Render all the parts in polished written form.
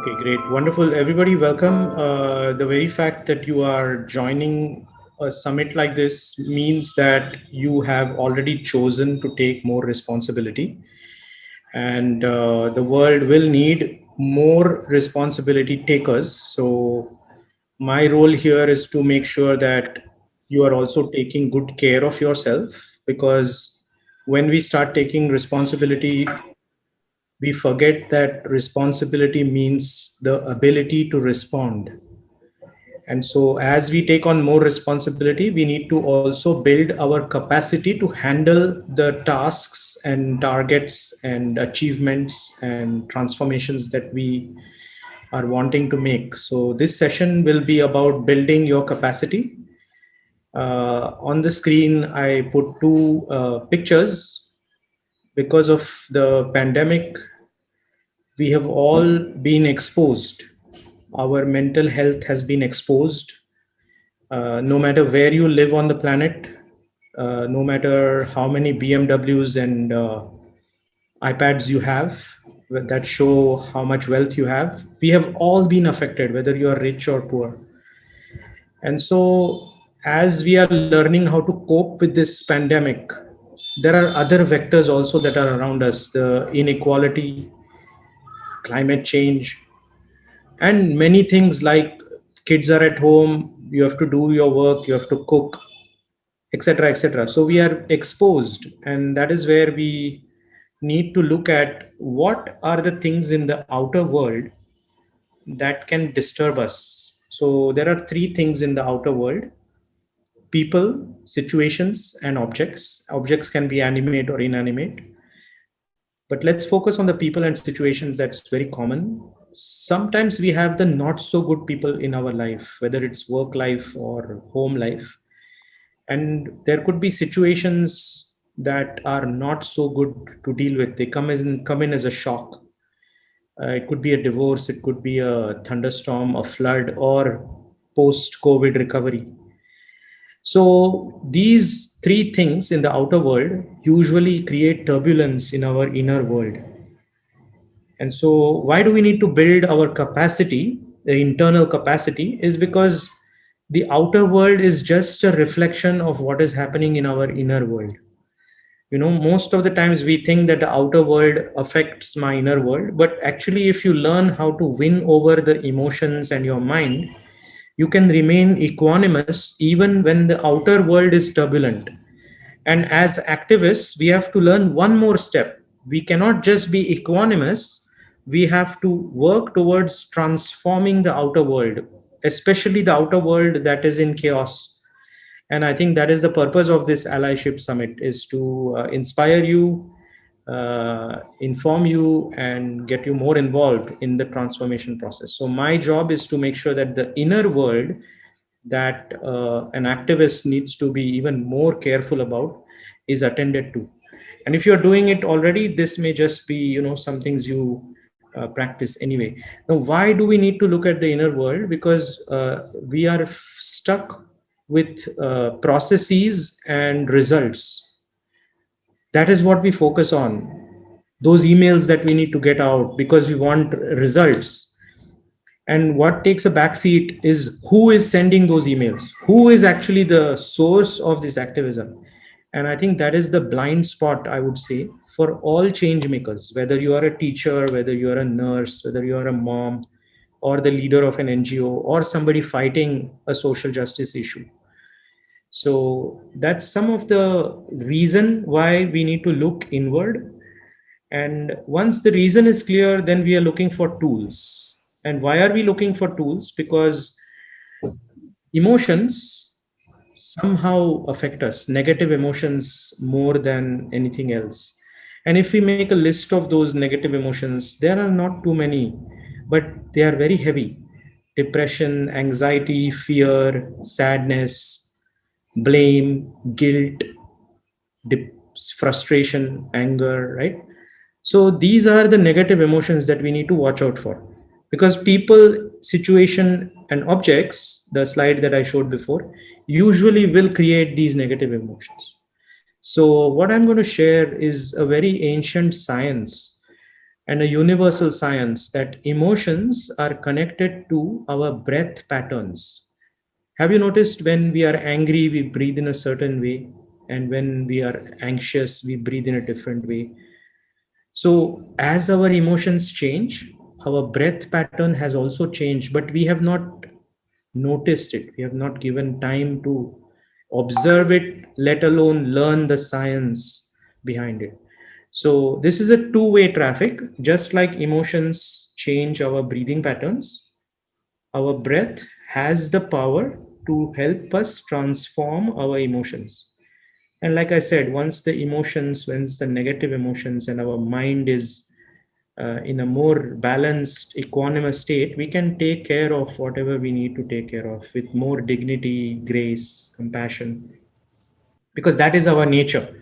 Okay, great. Wonderful. Everybody, welcome. The very fact that you are joining a summit like this means that you have already chosen to take more responsibility. And the world will need more responsibility takers. So, my role here is to make sure that you are also taking good care of yourself because when we start taking responsibility, we forget that responsibility means the ability to respond. And so, as we take on more responsibility, we need to also build our capacity to handle the tasks and targets and achievements and transformations that we are wanting to make. So, this session will be about building your capacity. On the screen, I put two pictures because of the pandemic. We have all been exposed. Our mental health has been exposed. No matter where you live on the planet, no matter how many BMWs and iPads you have that show how much wealth you have, we have all been affected, whether you are rich or poor. And so, as we are learning how to cope with this pandemic, there are other vectors also that are around us: the inequality, climate change, and many things like kids are at home, you have to do your work, you have to cook, etc., etc. So we are exposed, and that is where we need to look at what are the things in the outer world that can disturb us. So there are three things in the outer world: people, situations, and objects. Objects can be animate or inanimate, but let's focus on the people and situations. That's very common. Sometimes we have the not so good people in our life, whether it's work life or home life. And there could be situations that are not so good to deal with. They come in as a shock. It could be a divorce, it could be a thunderstorm, a flood, or post COVID recovery. So these three things in the outer world usually create turbulence in our inner world. And so, why do we need to build our capacity? The internal capacity is because the outer world is just a reflection of what is happening in our inner world. You know, most of the times we think that the outer world affects my inner world, but actually, if you learn how to win over the emotions and your mind, you can remain equanimous even when the outer world is turbulent. And as activists, we have to learn one more step. We cannot just be equanimous, we have to work towards transforming the outer world, especially the outer world that is in chaos. And I think that is the purpose of this allyship summit, is to inspire you, inform you, and get you more involved in the transformation process. So my job is to make sure that the inner world that an activist needs to be even more careful about is attended to. And if you're doing it already, this may just be, some things you practice anyway. Now, why do we need to look at the inner world? Because we are stuck with processes and results. That is what we focus on. Those emails that we need to get out because we want results. And what takes a backseat is who is sending those emails, who is actually the source of this activism. And I think that is the blind spot, I would say, for all change makers, whether you are a teacher, whether you are a nurse, whether you are a mom, or the leader of an NGO, or somebody fighting a social justice issue. So that's some of the reason why we need to look inward. And once the reason is clear, then we are looking for tools. And why are we looking for tools? Because emotions somehow affect us, negative emotions more than anything else. And if we make a list of those negative emotions, there are not too many, but they are very heavy: depression, anxiety, fear, sadness, blame, guilt, frustration, anger, right? So these are the negative emotions that we need to watch out for, because people, situation, and objects, the slide that I showed before, usually will create these negative emotions. So what I'm going to share is a very ancient science and a universal science that emotions are connected to our breath patterns. Have you noticed when we are angry, we breathe in a certain way, and when we are anxious, we breathe in a different way? So, as our emotions change, our breath pattern has also changed, but we have not noticed it. We have not given time to observe it, let alone learn the science behind it. So, this is a two-way traffic. Just like emotions change our breathing patterns, our breath has the power to help us transform our emotions. And like I said, once the negative emotions and our mind is in a more balanced, equanimous state, we can take care of whatever we need to take care of with more dignity, grace, compassion, because that is our nature.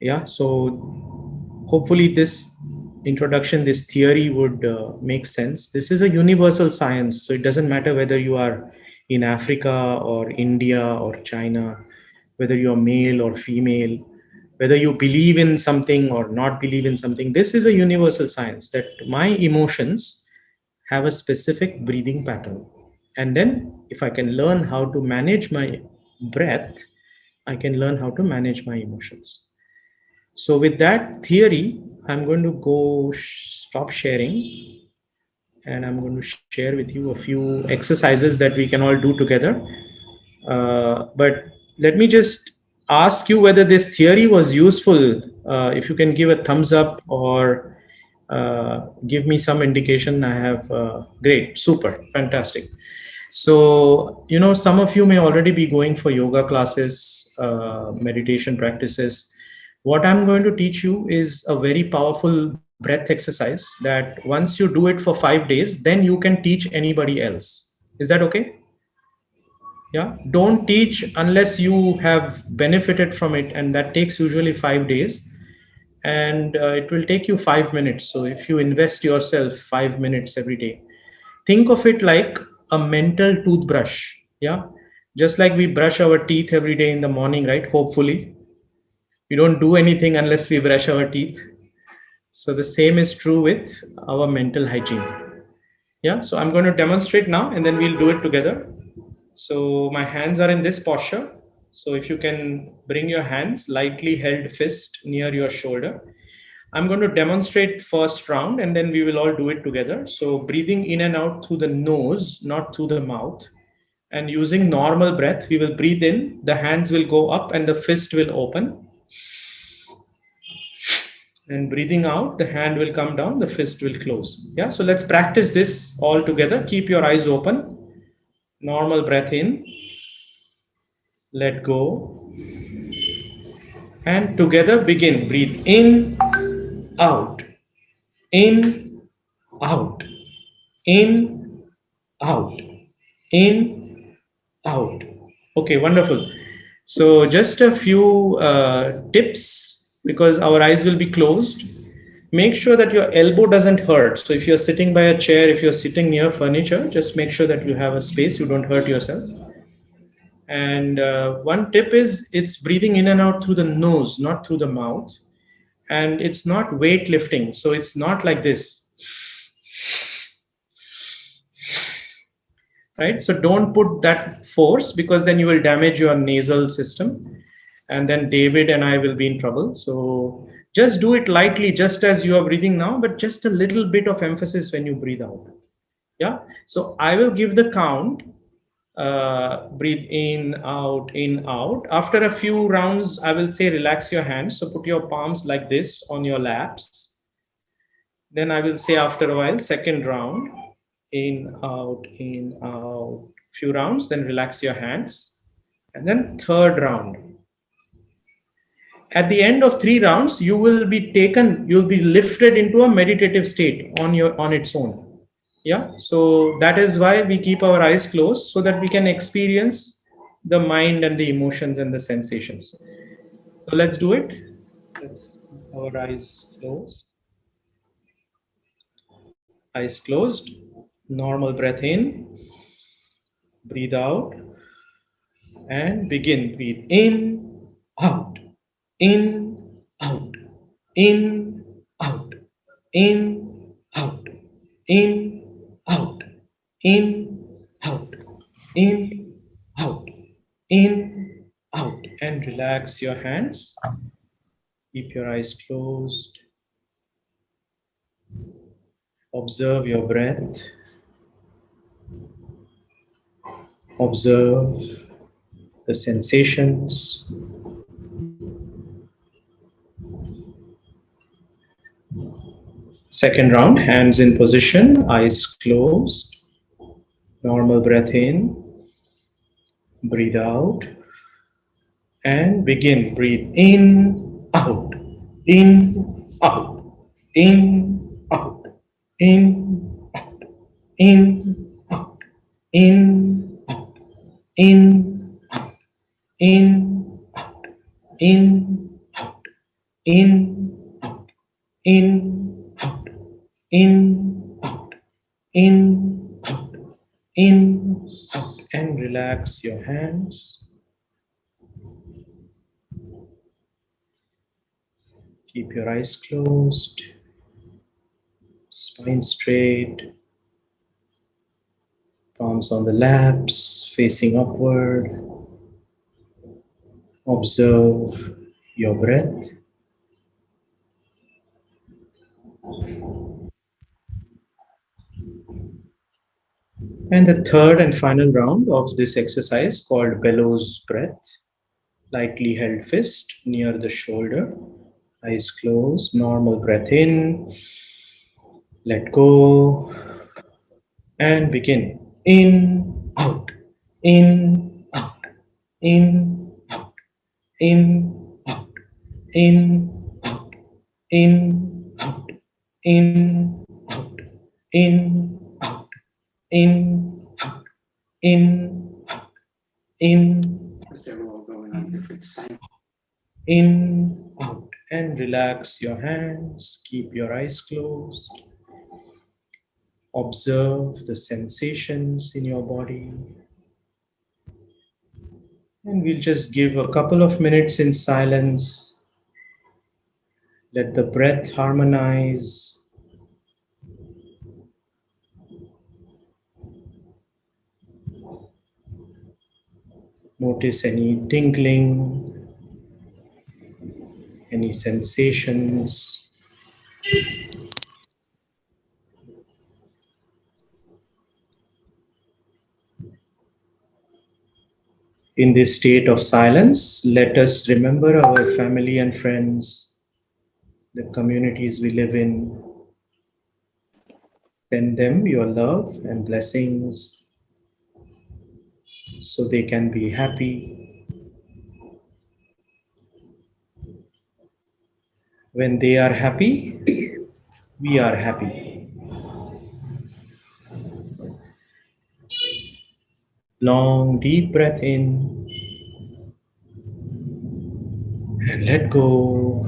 Yeah. So hopefully, this introduction, this theory would make sense. This is a universal science. So it doesn't matter whether you are in Africa or India or China, whether you're male or female, whether you believe in something or not believe in something. This is a universal science that my emotions have a specific breathing pattern. And then, if I can learn how to manage my breath, I can learn how to manage my emotions. So, with that theory, I'm going to go stop sharing, and I'm going to share with you a few exercises that we can all do together. But let me just ask you whether this theory was useful. If you can give a thumbs up or give me some indication, I have great, super, fantastic. So, some of you may already be going for yoga classes, meditation practices. What I'm going to teach you is a very powerful breath exercise that once you do it for 5 days, then you can teach anybody else. Is that okay? Yeah. Don't teach unless you have benefited from it. And that takes usually 5 days. And it will take you 5 minutes. So if you invest yourself 5 minutes every day, think of it like a mental toothbrush. Yeah. Just like we brush our teeth every day in the morning, right? Hopefully, we don't do anything unless we brush our teeth. So the same is true with our mental hygiene. Yeah. So I'm going to demonstrate now and then we'll do it together. So my hands are in this posture. So if you can bring your hands lightly held fist near your shoulder. I'm going to demonstrate first round and then we will all do it together. So breathing in and out through the nose, not through the mouth. And using normal breath, we will breathe in, the hands will go up and the fist will open. And breathing out, the hand will come down, the fist will close. Yeah, so let's practice this all together. Keep your eyes open. Normal breath in, let go, and together begin. Breathe in, out, in, out, in, out, in, out. Okay, wonderful. So just a few tips, because our eyes will be closed. Make sure that your elbow doesn't hurt. So if you're sitting by a chair, if you're sitting near furniture, just make sure that you have a space, you don't hurt yourself. And one tip is it's breathing in and out through the nose, not through the mouth. And it's not weightlifting. So it's not like this, right? So don't put that force because then you will damage your nasal system. And then David and I will be in trouble. So just do it lightly, just as you are breathing now, but just a little bit of emphasis when you breathe out. Yeah. So I will give the count. Breathe in, out. After a few rounds, I will say relax your hands. So put your palms like this on your laps. Then I will say after a while, second round, in, out. Few rounds, then relax your hands. And then third round. At the end of 3 rounds, you'll be lifted into a meditative state on its own. Yeah. So that is why we keep our eyes closed so that we can experience the mind and the emotions and the sensations. So let's do it. Let's keep our eyes closed. Eyes closed. Normal breath in. Breathe out. And begin. Breathe in, out, in, out, in, out, in, out, in, out, in, out, in, out, in, out. And relax your hands. Keep your eyes closed. Observe your breath. Observe the sensations. Second round, hands in position, eyes closed. Normal breath in, breathe out, and begin. Breathe in, out, in, out, in, out, in, out, in, out, in, out, in, out, in, out, in, out, in, out, in, out, in, out, in, out, in, out, and relax your hands. Keep your eyes closed, spine straight, palms on the laps, facing upward. Observe your breath. And the third and final round of this exercise, called bellows breath, lightly held fist near the shoulder, eyes closed, normal breath in, let go, and begin. In, out, in, out, in, out, in, out, in, out, in, out, in, out, in, out, in, out, in, out, in. They're all going on different sides. In, out, and relax your hands. Keep your eyes closed. Observe the sensations in your body. And we'll just give a couple of minutes in silence. Let the breath harmonize. Notice any tingling, any sensations. In this state of silence, let us remember our family and friends, the communities we live in. Send them your love and blessings so they can be happy. When they are happy, we are happy. Long, deep breath in and let go.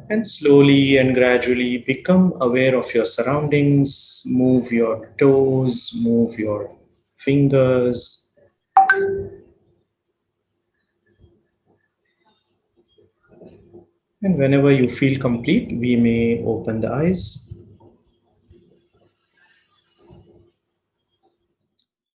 And slowly and gradually become aware of your surroundings. Move your toes, move your fingers. And whenever you feel complete, we may open the eyes.